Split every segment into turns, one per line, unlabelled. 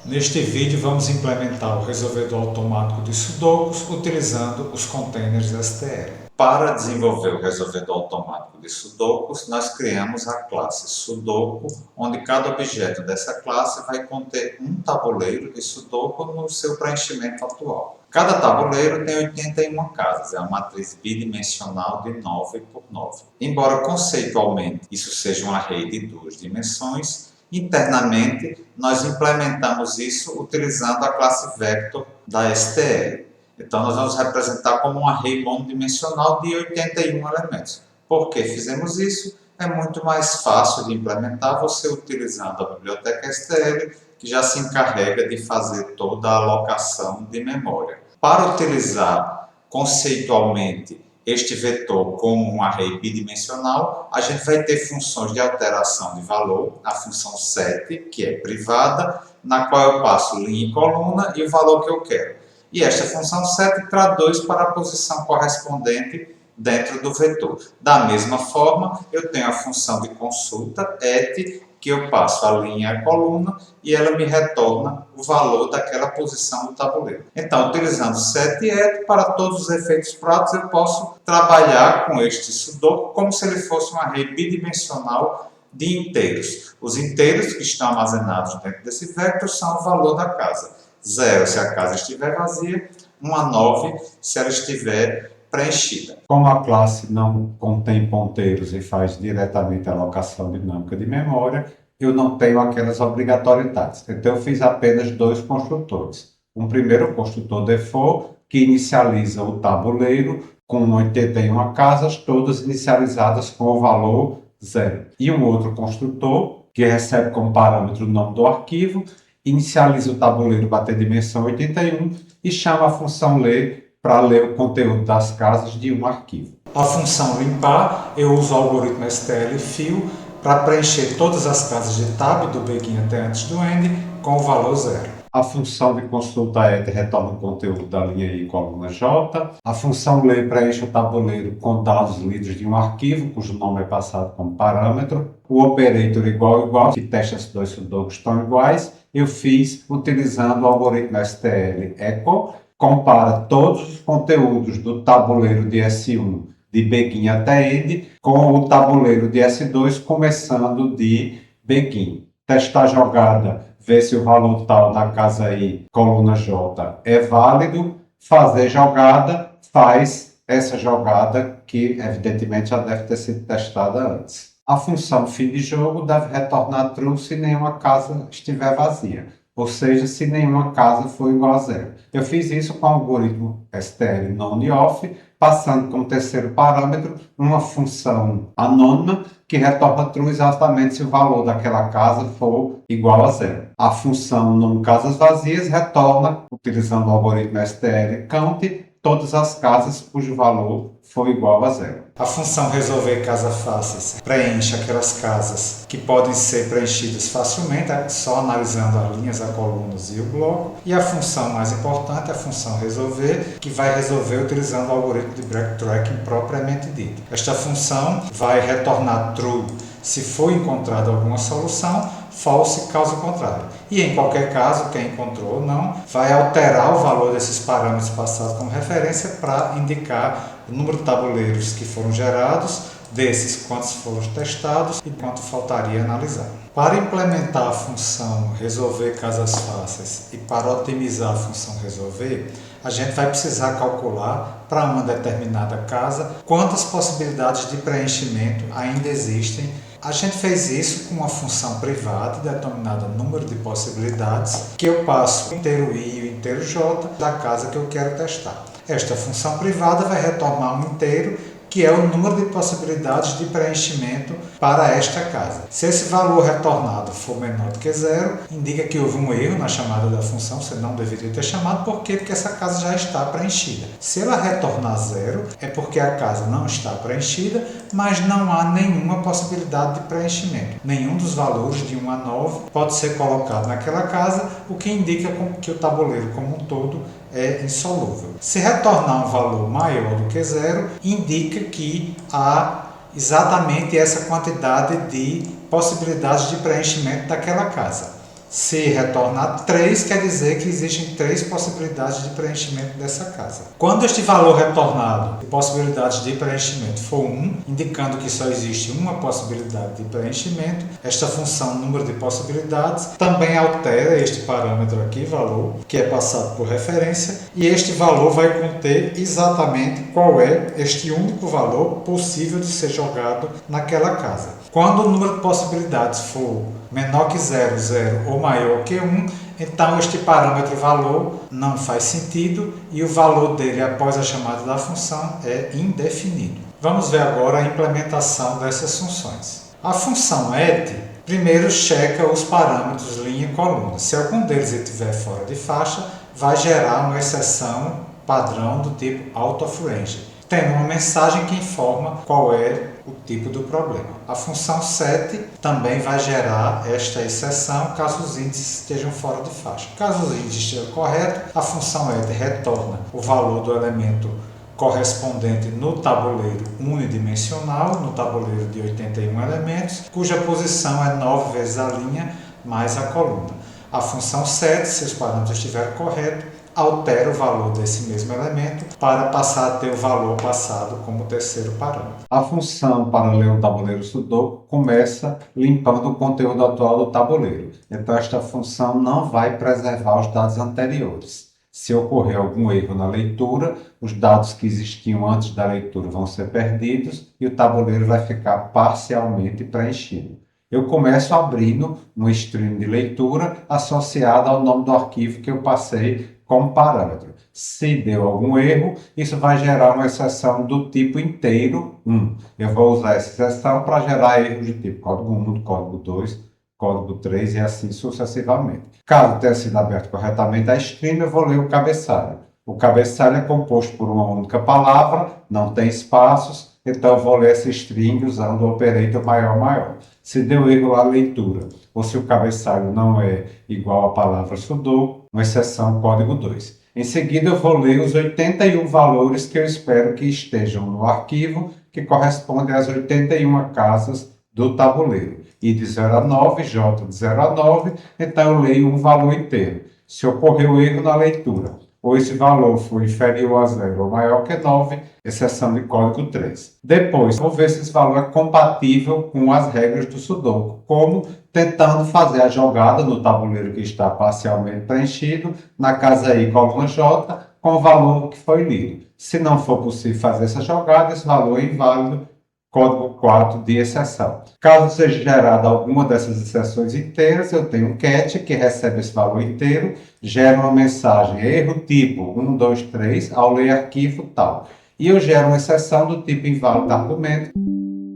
Neste vídeo vamos implementar o resolvedor automático de Sudokus utilizando os containers STL.
Para desenvolver o resolvedor automático de Sudokus, nós criamos a classe Sudoku, onde cada objeto dessa classe vai conter um tabuleiro de Sudoku no seu preenchimento atual. Cada tabuleiro tem 81 casas, é uma matriz bidimensional de 9 por 9. Embora conceitualmente isso seja um array de duas dimensões, internamente nós implementamos isso utilizando a classe Vector da STL. Então, nós vamos representar como um array monodimensional de 81 elementos. Por que fizemos isso? É muito mais fácil de implementar você utilizando a biblioteca STL, que já se encarrega de fazer toda a alocação de memória. Para utilizar conceitualmente este vetor como um array bidimensional, a gente vai ter funções de alteração de valor, a função set, que é privada, na qual eu passo linha e coluna e o valor que eu quero. E esta função set traduz para a posição correspondente dentro do vetor. Da mesma forma, eu tenho a função de consulta, et, que eu passo a linha e a coluna e ela me retorna o valor daquela posição do tabuleiro. Então, utilizando set e et, para todos os efeitos práticos, eu posso trabalhar com este Sudoku como se ele fosse um array bidimensional de inteiros. Os inteiros que estão armazenados dentro desse vector são o valor da casa. 0 se a casa estiver vazia, 1 a 9 se ela estiver preenchida.
Como a classe não contém ponteiros e faz diretamente a alocação dinâmica de memória, eu não tenho aquelas obrigatoriedades. Então, eu fiz apenas dois construtores. Um primeiro construtor default, que inicializa o tabuleiro com 81 casas, todas inicializadas com o valor 0. E um outro construtor, que recebe como parâmetro o nome do arquivo, inicializa o tabuleiro bater dimensão 81 e chama a função ler para ler o conteúdo das casas de um arquivo.
A função limpar, eu uso o algoritmo STL fill para preencher todas as casas de tab do begin até antes do end com o valor 0.
A função de consulta et retorna o conteúdo da linha I coluna J. A função ler preenche o tabuleiro com dados lidos de um arquivo, cujo nome é passado como parâmetro. O operator igual, que testa se dois sudokus estão iguais, eu fiz utilizando o algoritmo STL echo, compara todos os conteúdos do tabuleiro de S1 de begin até end com o tabuleiro de S2 começando de begin. Testar a jogada, ver se o valor tal da casa I, coluna J, é válido. Fazer jogada, faz essa jogada que evidentemente já deve ter sido testada antes. A função fim de jogo deve retornar true se nenhuma casa estiver vazia, ou seja, se nenhuma casa for igual a 0. Eu fiz isso com o algoritmo STL none-off, passando como terceiro parâmetro uma função anônima que retorna true exatamente se o valor daquela casa for igual a 0. A função nome-casas vazias retorna, utilizando o algoritmo STL count, todas as casas cujo valor for igual a 0.
A função resolver casas fáceis preenche aquelas casas que podem ser preenchidas facilmente, só analisando as linhas, as colunas e o bloco. E a função mais importante é a função resolver, que vai resolver utilizando o algoritmo de backtracking propriamente dito. Esta função vai retornar true se for encontrada alguma solução, false caso contrário. E em qualquer caso, quem encontrou ou não, vai alterar o valor desses parâmetros passados como referência para indicar o número de tabuleiros que foram gerados, desses quantos foram testados e quanto faltaria analisar. Para implementar a função resolver casas fáceis e para otimizar a função resolver, a gente vai precisar calcular para uma determinada casa quantas possibilidades de preenchimento ainda existem. A gente fez isso com uma função privada denominada número de possibilidades, que eu passo o inteiro I e o inteiro J da casa que eu quero testar. Esta função privada vai retornar um inteiro, que é o número de possibilidades de preenchimento para esta casa. Se esse valor retornado for menor do que 0, indica que houve um erro na chamada da função, você não deveria ter chamado, por quê? Porque essa casa já está preenchida. Se ela retornar 0, é porque a casa não está preenchida, mas não há nenhuma possibilidade de preenchimento. Nenhum dos valores de 1 a 9 pode ser colocado naquela casa, o que indica que o tabuleiro como um todo é insolúvel. Se retornar um valor maior do que 0, indica que há exatamente essa quantidade de possibilidades de preenchimento daquela casa. Se retornar 3, quer dizer que existem 3 possibilidades de preenchimento dessa casa. Quando este valor retornado de possibilidades de preenchimento for 1, indicando que só existe uma possibilidade de preenchimento, esta função número de possibilidades também altera este parâmetro aqui, valor, que é passado por referência, e este valor vai conter exatamente qual é este único valor possível de ser jogado naquela casa. Quando o número de possibilidades for menor que 0, 0 ou maior que 1, então este parâmetro valor não faz sentido e o valor dele após a chamada da função é indefinido. Vamos ver agora a implementação dessas funções. A função et primeiro checa os parâmetros linha e coluna. Se algum deles estiver fora de faixa, vai gerar uma exceção padrão do tipo out of range, tendo uma mensagem que informa qual é o tipo do problema. A função set também vai gerar esta exceção caso os índices estejam fora de faixa. Caso os índices estejam corretos, a função et retorna o valor do elemento correspondente no tabuleiro unidimensional, no tabuleiro de 81 elementos, cuja posição é 9 vezes a linha mais a coluna. A função set, se os parâmetros estiverem corretos, altera o valor desse mesmo elemento para passar a ter o valor passado como terceiro parâmetro.
A função para ler o tabuleiro Sudoku começa limpando o conteúdo atual do tabuleiro. Então esta função não vai preservar os dados anteriores. Se ocorrer algum erro na leitura, os dados que existiam antes da leitura vão ser perdidos e o tabuleiro vai ficar parcialmente preenchido. Eu começo abrindo um stream de leitura associado ao nome do arquivo que eu passei como parâmetro. Se deu algum erro, isso vai gerar uma exceção do tipo inteiro 1. Eu vou usar essa exceção para gerar erros de tipo código 1, código 2, código 3 e assim sucessivamente. Caso tenha sido aberto corretamente a stream, eu vou ler o cabeçalho. O cabeçalho é composto por uma única palavra, não tem espaços, então eu vou ler essa string usando o operator maior. Se deu erro na leitura, ou se o cabeçalho não é igual à palavra Sudoku, uma exceção código 2. Em seguida, eu vou ler os 81 valores que eu espero que estejam no arquivo, que correspondem às 81 casas do tabuleiro. I de 0 a 9, J de 0 a 9, então eu leio um valor inteiro. Se ocorreu erro na leitura, ou esse valor for inferior a 0 ou maior que 9, exceção de código 3. Depois, vou ver se esse valor é compatível com as regras do Sudoku, como tentando fazer a jogada no tabuleiro que está parcialmente preenchido, na casa I, coluna J, com o valor que foi lido. Se não for possível fazer essa jogada, esse valor é inválido, código 4 de exceção. Caso seja gerada alguma dessas exceções inteiras, eu tenho um cat que recebe esse valor inteiro, gera uma mensagem erro tipo 1, 2, 3 ao ler arquivo tal. E eu gero uma exceção do tipo inválido argumento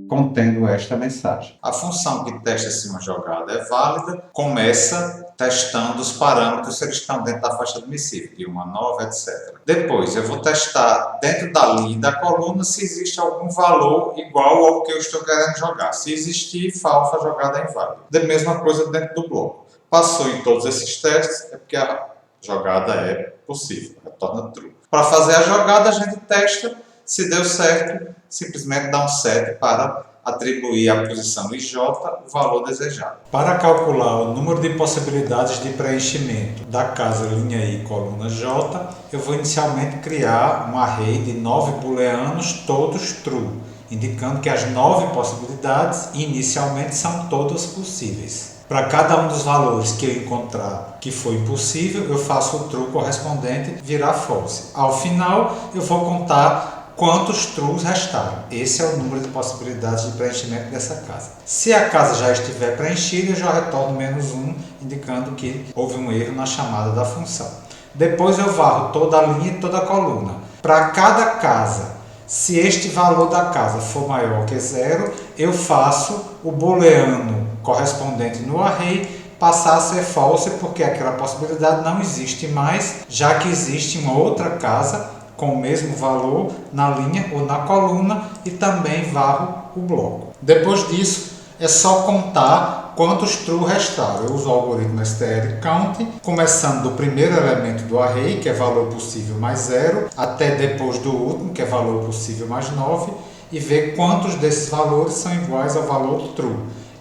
contendo esta mensagem.
A função que testa se uma jogada é válida começa testando os parâmetros se eles estão dentro da faixa admissível, de 1 a 9, etc. Depois eu vou testar dentro da linha e da coluna se existe algum valor igual ao que eu estou querendo jogar. Se existir, falta a jogada é inválida. Da mesma coisa dentro do bloco. Passou em todos esses testes, é porque a jogada é possível, retorna true. Para fazer a jogada, a gente testa. Se deu certo, simplesmente dá um set para atribuir à posição IJ o valor desejado.
Para calcular o número de possibilidades de preenchimento da casa linha I coluna J, eu vou inicialmente criar um array de 9 booleanos, todos true, indicando que as 9 possibilidades inicialmente são todas possíveis. Para cada um dos valores que eu encontrar que foi impossível, eu faço o true correspondente virar false. Ao final, eu vou contar quantos trues restaram. Esse é o número de possibilidades de preenchimento dessa casa. Se a casa já estiver preenchida, eu já retorno -1, indicando que houve um erro na chamada da função. Depois eu varro toda a linha e toda a coluna. Para cada casa, se este valor da casa for maior que 0, eu faço o booleano correspondente no array passar a ser false, porque aquela possibilidade não existe mais, já que existe uma outra casa com o mesmo valor na linha ou na coluna e também varro o bloco. Depois disso, é só contar quantos true restaram. Eu uso o algoritmo strcount, começando do primeiro elemento do array, que é valor possível mais 0, até depois do último, que é valor possível mais 9, e ver quantos desses valores são iguais ao valor true.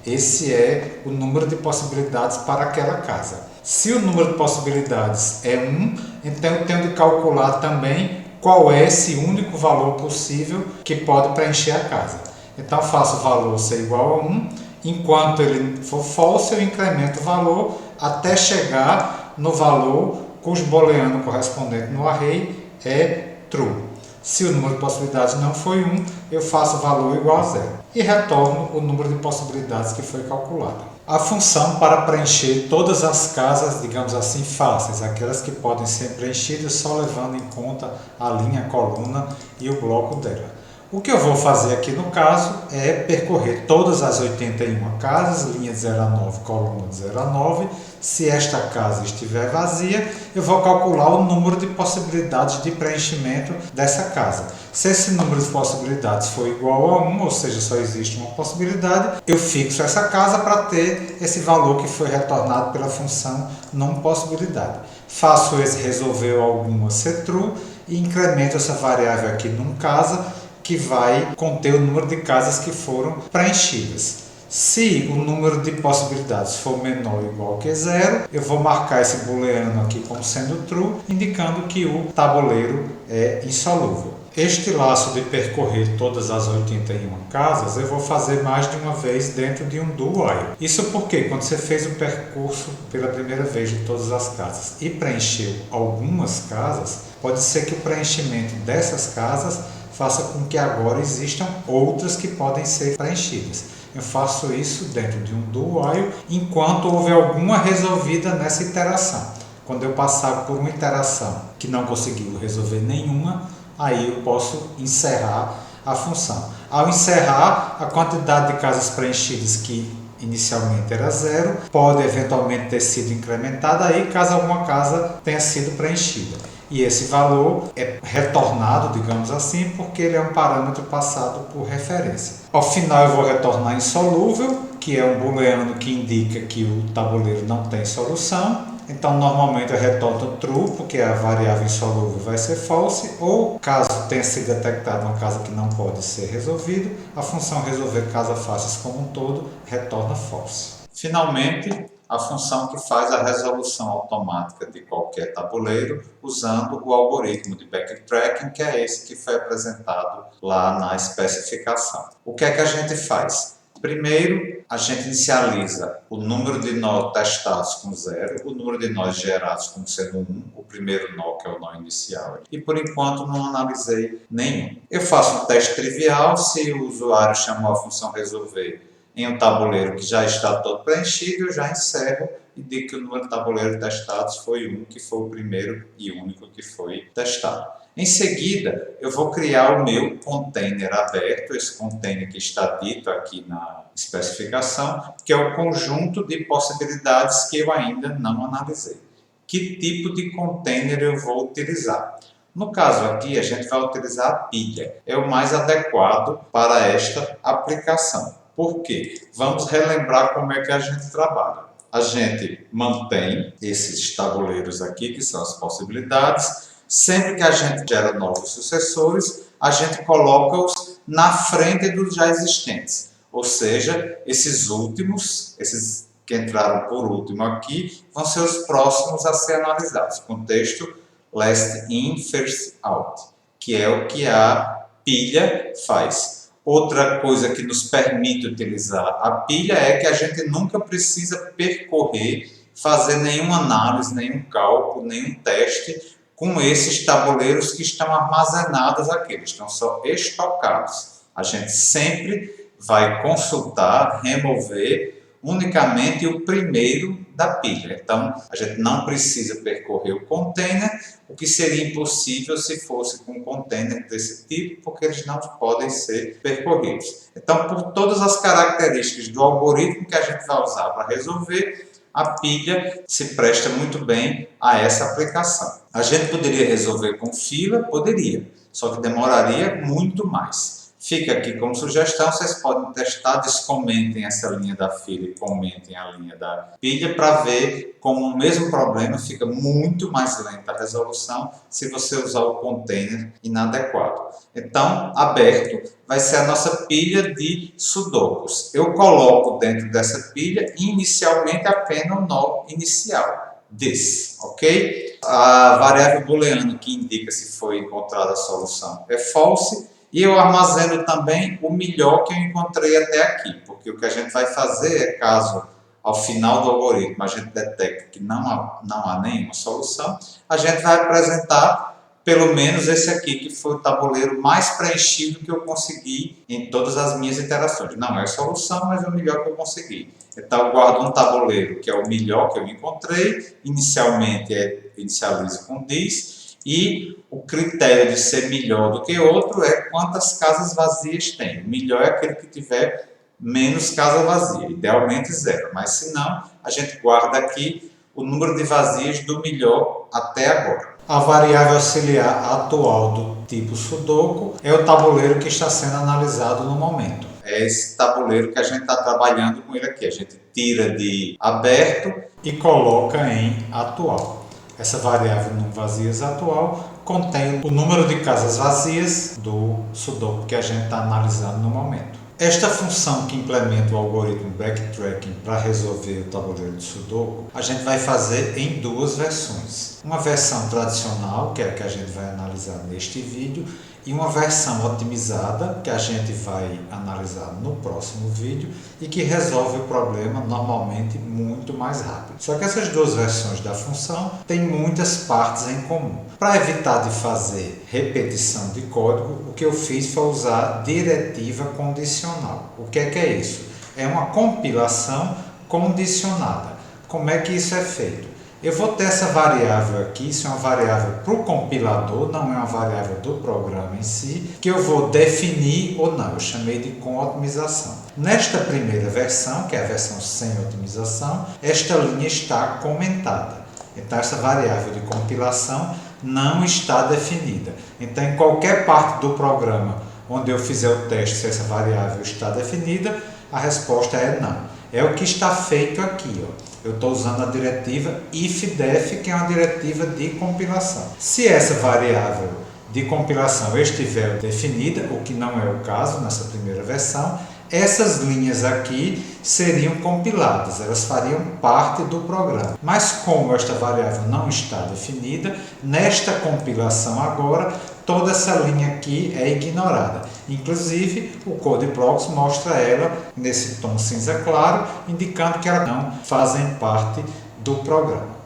Esse é o número de possibilidades para aquela casa. Se o número de possibilidades é 1, então eu tenho de calcular também qual é esse único valor possível que pode preencher a casa. Então faço o valor ser igual a 1, enquanto ele for false eu incremento o valor até chegar no valor cujo booleano correspondente no array é true. Se o número de possibilidades não foi 1, eu faço o valor igual a 0 e retorno o número de possibilidades que foi calculado. A função para preencher todas as casas, digamos assim, fáceis, aquelas que podem ser preenchidas só levando em conta a linha, a coluna e o bloco dela. O que eu vou fazer aqui no caso é percorrer todas as 81 casas, linha de 0 a 9, coluna de 0 a 9. Se esta casa estiver vazia, eu vou calcular o número de possibilidades de preenchimento dessa casa. Se esse número de possibilidades for igual a 1, ou seja, só existe uma possibilidade, eu fixo essa casa para ter esse valor que foi retornado pela função não possibilidade. Faço esse resolver alguma ser true e incremento essa variável aqui num casa, que vai conter o número de casas que foram preenchidas. Se o número de possibilidades for menor ou igual que 0, eu vou marcar esse booleano aqui como sendo true, indicando que o tabuleiro é insolúvel. Este laço de percorrer todas as 81 casas eu vou fazer mais de uma vez dentro de um do while. Isso porque quando você fez o percurso pela primeira vez de todas as casas e preencheu algumas casas, pode ser que o preenchimento dessas casas faça com que agora existam outras que podem ser preenchidas. Eu faço isso dentro de um do while enquanto houver alguma resolvida nessa iteração. Quando eu passar por uma iteração que não conseguiu resolver nenhuma, aí eu posso encerrar a função. Ao encerrar, a quantidade de casas preenchidas que inicialmente era 0 pode eventualmente ter sido incrementada aí caso alguma casa tenha sido preenchida. E esse valor é retornado, digamos assim, porque ele é um parâmetro passado por referência. Ao final eu vou retornar insolúvel, que é um booleano que indica que o tabuleiro não tem solução. Então normalmente eu retorno true, porque a variável insolúvel vai ser false, ou caso tenha sido detectada uma casa que não pode ser resolvida, a função resolver casas fáceis como um todo retorna false.
Finalmente, a função que faz a resolução automática de qualquer tabuleiro usando o algoritmo de backtracking, que é esse que foi apresentado lá na especificação. O que é que a gente faz? Primeiro, a gente inicializa o número de nós testados com 0, o número de nós gerados como sendo 1, o primeiro nó, que é o nó inicial. E por enquanto não analisei nenhum. Eu faço um teste trivial, se o usuário chamou a função resolver em um tabuleiro que já está todo preenchido, eu já encerro e digo que o número de tabuleiros testados foi 1, que foi o primeiro e único que foi testado. Em seguida, eu vou criar o meu container aberto, esse container que está dito aqui na especificação, que é o conjunto de possibilidades que eu ainda não analisei. Que tipo de container eu vou utilizar? No caso aqui, a gente vai utilizar a pilha, é o mais adequado para esta aplicação. Por quê? Vamos relembrar como é que a gente trabalha. A gente mantém esses tabuleiros aqui, que são as possibilidades. Sempre que a gente gera novos sucessores, a gente coloca-os na frente dos já existentes. Ou seja, esses últimos, esses que entraram por último aqui, vão ser os próximos a ser analisados. Contexto last in, first out, que é o que a pilha faz. Outra coisa que nos permite utilizar a pilha é que a gente nunca precisa percorrer, fazer nenhuma análise, nenhum cálculo, nenhum teste com esses tabuleiros que estão armazenados aqui, eles estão só estocados. A gente sempre vai consultar, remover unicamente o primeiro da pilha. Então, a gente não precisa percorrer o container, o que seria impossível se fosse com um container desse tipo, porque eles não podem ser percorridos. Então, por todas as características do algoritmo que a gente vai usar para resolver, a pilha se presta muito bem a essa aplicação. A gente poderia resolver com fila? Poderia, só que demoraria muito mais. Fica aqui como sugestão, vocês podem testar, descomentem essa linha da fila e comentem a linha da pilha para ver como o mesmo problema fica muito mais lenta a resolução se você usar o container inadequado. Então, aberto vai ser a nossa pilha de sudokus. Eu coloco dentro dessa pilha inicialmente apenas o nó inicial, this, ok? A variável booleana que indica se foi encontrada a solução é false. E eu armazeno também o melhor que eu encontrei até aqui, porque o que a gente vai fazer é, caso ao final do algoritmo a gente detecte que não há nenhuma solução, a gente vai apresentar pelo menos esse aqui, que foi o tabuleiro mais preenchido que eu consegui em todas as minhas interações. Não é solução, mas é o melhor que eu consegui. Então eu guardo um tabuleiro que é o melhor que eu encontrei, inicialmente inicializo com this, e o critério de ser melhor do que outro é quantas casas vazias tem. O melhor é aquele que tiver menos casa vazia, idealmente 0. Mas se não, a gente guarda aqui o número de vazias do melhor até agora.
A variável auxiliar atual do tipo sudoku é o tabuleiro que está sendo analisado no momento.
É esse tabuleiro que a gente está trabalhando com ele aqui. A gente tira de aberto
e coloca em atual. Essa variável num vazias atual contém o número de casas vazias do sudoku que a gente está analisando no momento. Esta função que implementa o algoritmo backtracking para resolver o tabuleiro de sudoku, a gente vai fazer em duas versões. Uma versão tradicional, que é a que a gente vai analisar neste vídeo, e uma versão otimizada, que a gente vai analisar no próximo vídeo e que resolve o problema normalmente muito mais rápido. Só que essas duas versões da função têm muitas partes em comum. Para evitar de fazer repetição de código, o que eu fiz foi usar diretiva condicional. O que é isso? É uma compilação condicionada. Como é que isso é feito? Eu vou ter essa variável aqui, isso é uma variável para o compilador, não é uma variável do programa em si, que eu vou definir ou não, eu chamei de com otimização. Nesta primeira versão, que é a versão sem otimização, esta linha está comentada. Então essa variável de compilação não está definida. Então em qualquer parte do programa onde eu fizer o teste se essa variável está definida, a resposta é não. É o que está feito aqui, ó. Eu estou usando a diretiva ifdef, que é uma diretiva de compilação. Se essa variável de compilação estiver definida, o que não é o caso nessa primeira versão, essas linhas aqui seriam compiladas, elas fariam parte do programa. Mas como esta variável não está definida, nesta compilação agora, toda essa linha aqui é ignorada. Inclusive, o CodeBlocks mostra ela nesse tom cinza claro, indicando que elas não fazem parte do programa.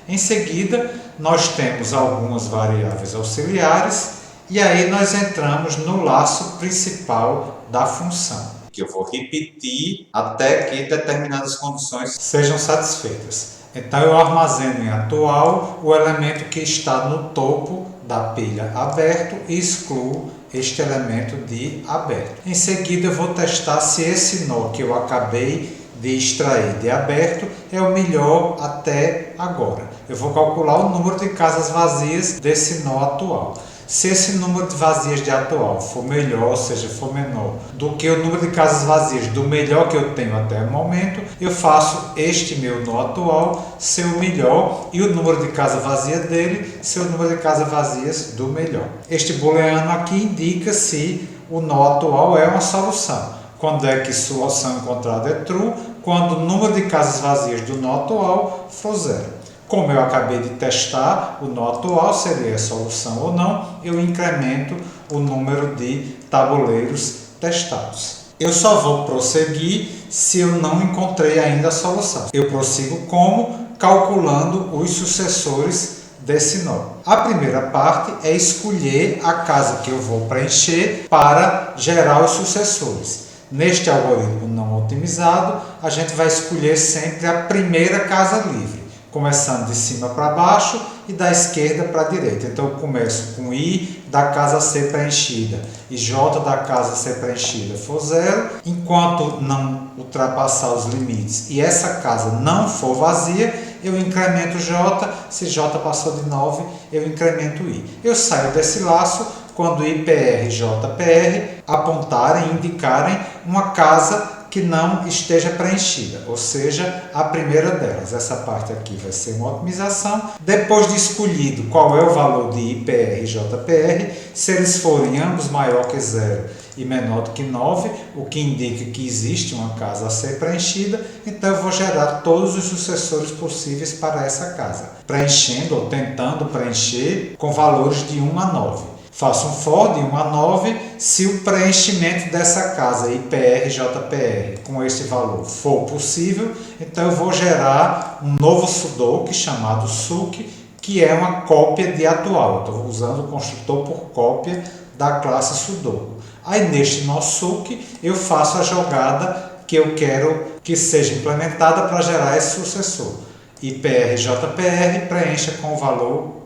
Em seguida, nós temos algumas variáveis auxiliares e aí nós entramos no laço principal da função,
que eu vou repetir até que determinadas condições
sejam satisfeitas. Então eu armazeno em atual o elemento que está no topo da pilha aberto e excluo este elemento de aberto. Em seguida eu vou testar se esse nó que eu acabei de extrair de aberto é o melhor até agora. Eu vou calcular o número de casas vazias desse nó atual. Se esse número de vazias de atual for melhor, ou seja, for menor do que o número de casas vazias do melhor que eu tenho até o momento, eu faço este meu nó atual ser o melhor e o número de casas vazias dele ser o número de casas vazias do melhor. Este booleano aqui indica se o nó atual é uma solução. Quando é que solução encontrada é true, quando o número de casas vazias do nó atual for 0. Como eu acabei de testar, o nó atual seria a solução ou não, eu incremento o número de tabuleiros testados. Eu só vou prosseguir se eu não encontrei ainda a solução. Eu prossigo como? Calculando os sucessores desse nó. A primeira parte é escolher a casa que eu vou preencher para gerar os sucessores. Neste algoritmo não otimizado, a gente vai escolher sempre a primeira casa livre, começando de cima para baixo e da esquerda para a direita. Então eu começo com I da casa a ser preenchida e J da casa a ser preenchida for 0, enquanto não ultrapassar os limites e essa casa não for vazia, eu incremento J, se J passou de 9, eu incremento I. Eu saio desse laço quando IPR e JPR apontarem e indicarem uma casa que não esteja preenchida, ou seja, a primeira delas. Essa parte aqui vai ser uma otimização. Depois de escolhido qual é o valor de IPR e JPR, se eles forem ambos maior que 0 e menor do que 9, o que indica que existe uma casa a ser preenchida, então eu vou gerar todos os sucessores possíveis para essa casa, preenchendo ou tentando preencher com valores de 1 a 9. Faço um for de 1 a 9, se o preenchimento dessa casa IPR, JPR com esse valor for possível, então eu vou gerar um novo Sudoku chamado Suc, que é uma cópia de atual. Eu estou usando o construtor por cópia da classe Sudoku. Aí neste nosso Suc eu faço a jogada que eu quero que seja implementada para gerar esse sucessor. IPR, JPR, preencha com o valor.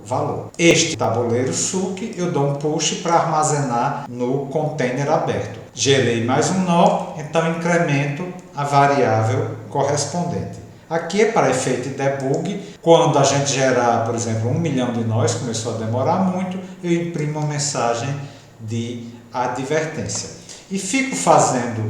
Este tabuleiro Suc eu dou um push para armazenar no container aberto. Gerei mais um nó, então incremento a variável correspondente. Aqui é para efeito de debug. Quando a gente gerar, por exemplo, 1 milhão de nós, começou a demorar muito, eu imprimo uma mensagem de advertência. E fico fazendo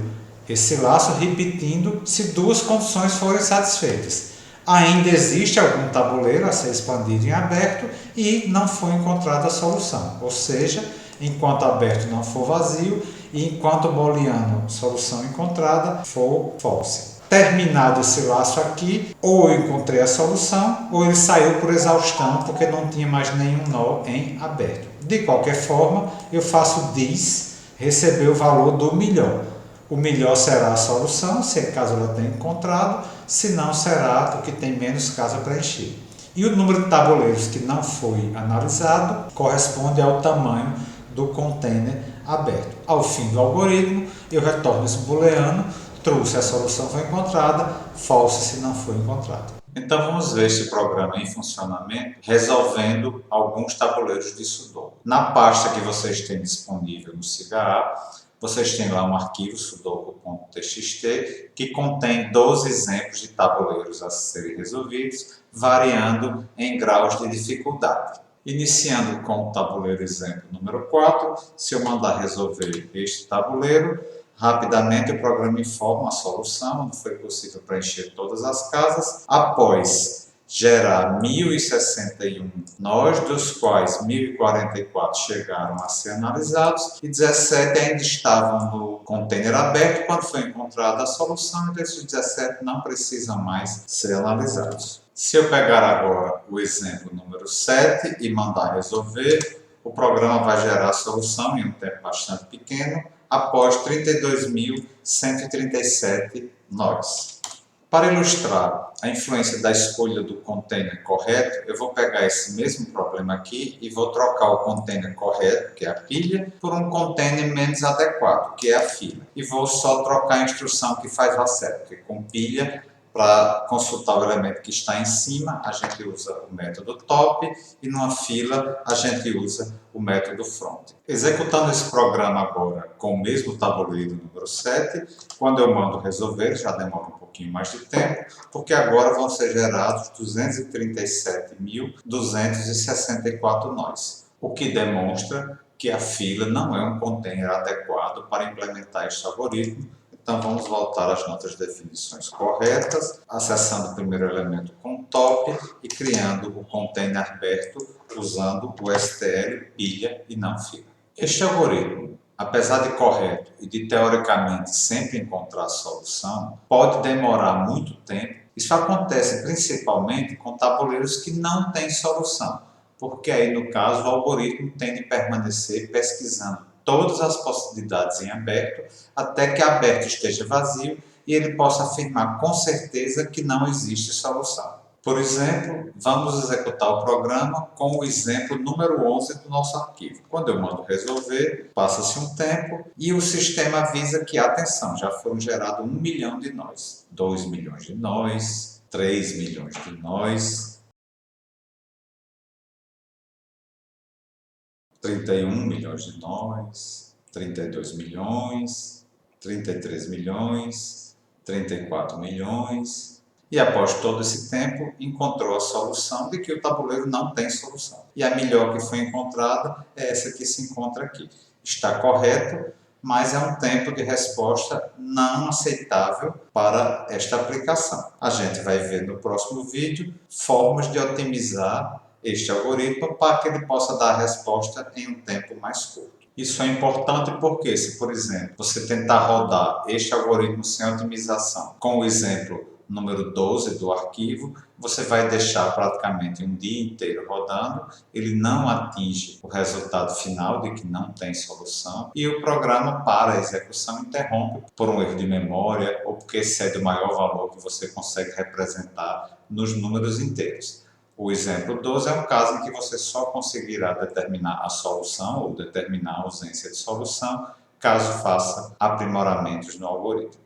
esse laço, repetindo, se duas condições forem satisfeitas. Ainda existe algum tabuleiro a ser expandido em aberto e não foi encontrada a solução. Ou seja, enquanto aberto não for vazio e enquanto booleano solução encontrada for false. Terminado esse laço aqui, ou eu encontrei a solução, ou ele saiu por exaustão porque não tinha mais nenhum nó em aberto. De qualquer forma, eu faço this, receber o valor do melhor. O melhor será a solução, se caso ela tenha encontrado, se não será o que tem menos casa preenchida. E o número de tabuleiros que não foi analisado corresponde ao tamanho do container aberto. Ao fim do algoritmo, eu retorno esse booleano, true se a solução foi encontrada, false se não foi encontrada.
Então vamos ver este programa em funcionamento resolvendo alguns tabuleiros de Sudoku. Na pasta que vocês têm disponível no SIGA, vocês têm lá um arquivo sudoku.txt que contém 12 exemplos de tabuleiros a serem resolvidos, variando em graus de dificuldade. Iniciando com o tabuleiro exemplo número 4, se eu mandar resolver este tabuleiro, rapidamente o programa informa a solução, não foi possível preencher todas as casas. Após gerar 1061 nós, dos quais 1044 chegaram a ser analisados e 17 ainda estavam no container aberto quando foi encontrada a solução, então esses 17 não precisam mais ser analisados. Se eu pegar agora o exemplo número 7 e mandar resolver, o programa vai gerar a solução em um tempo bastante pequeno, após 32.137 nós. Para ilustrar a influência da escolha do container correto, eu vou pegar esse mesmo problema aqui e vou trocar o container correto, que é a pilha, por um container menos adequado, que é a fila. E vou só trocar a instrução que faz o certo, porque com pilha, para consultar o elemento que está em cima, a gente usa o método top e numa fila a gente usa o método front. Executando esse programa agora com o mesmo tabuleiro número 7, quando eu mando resolver, já demora um pouquinho mais de tempo, porque agora vão ser gerados 237.264 nós, o que demonstra que a fila não é um container adequado para implementar este algoritmo. Então vamos voltar às nossas definições corretas, acessando o primeiro elemento com top e criando o container aberto usando o STL pilha e não fila. Este algoritmo, apesar de correto e de teoricamente sempre encontrar a solução, pode demorar muito tempo. Isso acontece principalmente com tabuleiros que não têm solução, porque aí no caso o algoritmo tem de permanecer pesquisando todas as possibilidades em aberto, até que aberto esteja vazio e ele possa afirmar com certeza que não existe solução. Por exemplo, vamos executar o programa com o exemplo número 11 do nosso arquivo. Quando eu mando resolver, passa-se um tempo e o sistema avisa que, atenção, já foram gerados 1 milhão de nós, 2 milhões de nós, 3 milhões de nós, 31 milhões de nós, 32 milhões, 33 milhões, 34 milhões, E após todo esse tempo, encontrou a solução de que o tabuleiro não tem solução. E a melhor que foi encontrada é essa que se encontra aqui. Está correto, mas é um tempo de resposta não aceitável para esta aplicação. A gente vai ver no próximo vídeo formas de otimizar este algoritmo para que ele possa dar a resposta em um tempo mais curto. Isso é importante porque, se por exemplo, você tentar rodar este algoritmo sem otimização, com o exemplo número 12 do arquivo, você vai deixar praticamente um dia inteiro rodando, ele não atinge o resultado final de que não tem solução e o programa para a execução, interrompe por um erro de memória ou porque excede o maior valor que você consegue representar nos números inteiros. O exemplo 12 é um caso em que você só conseguirá determinar a solução ou determinar a ausência de solução caso faça aprimoramentos no algoritmo.